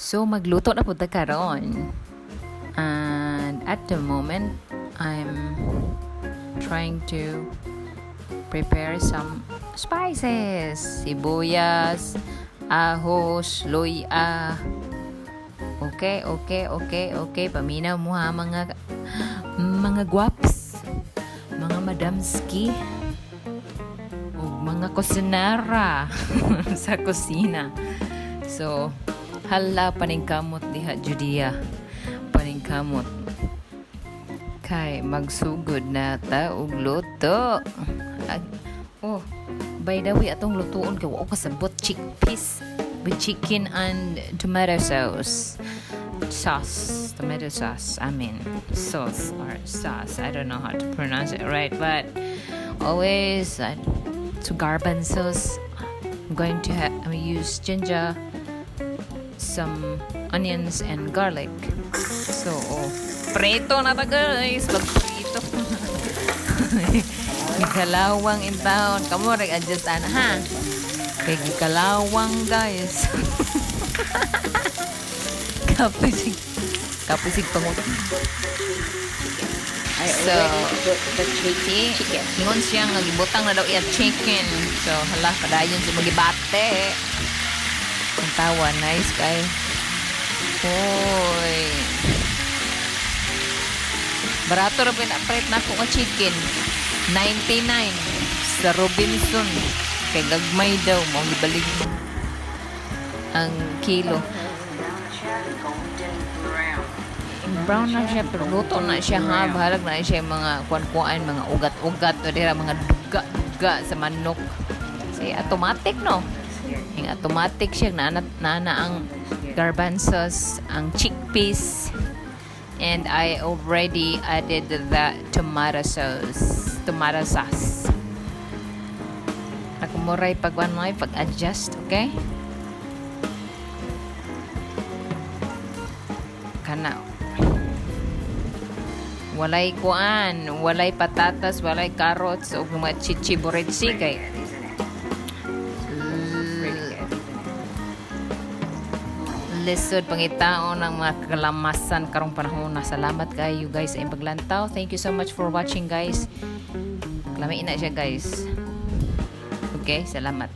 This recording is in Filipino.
So magluto na pud ta karon. And at the moment I'm trying to prepare some spices. Sibuyas, ahos, luya. Okay. Paminaw mo ha mga guwaps, mga madamski, o mga kusinera sa kusina. So, hala paningkamot diha Judia. Paningkamot. Kay magsugod na ta og luto. Oh, by the way, atong lutuon kay wa ko kasabot chickpeas with chicken and tomato tomato sauce, I mean sauce or sauce, I don't know how to pronounce it right, but always to garbanzos I'm going to use ginger, some onions and garlic. So prito na ta guys, magprito. Gikalawang in town, kamo reg adjust ana ha. Kay gikalawang guys. Kapisig pangut. So, the chicken. Ingon siya nga gibutang na daw iya chicken. So, hala padayon si magibate. Ang tawa, nice kay. Hoy. Barato ra pinapret na ko nga chicken. 99 sa Robinson. Kay gagmay daw mo gibalig ang kilo. Brown na siya, pero luto na siya ha. Bahalag na siya mga kuan-kuan, mga ugat-ugat, o dira, mga duga-duga sa manok. Kasi automatic, no? Yung automatic siya, nana ang garbanzos, ang chickpeas, and I already added the tomato sauce. Nakumuray pag-adjust, okay? Kana. Walay kuan, walay patatas, walay carrots, o mga chichiburitsi kay lisod pangitaon ng mga kalamasan karong panahon na. Salamat kayo guys sa inyong paglantaw. Thank you so much for watching guys. Lami na siya guys. Okay, salamat.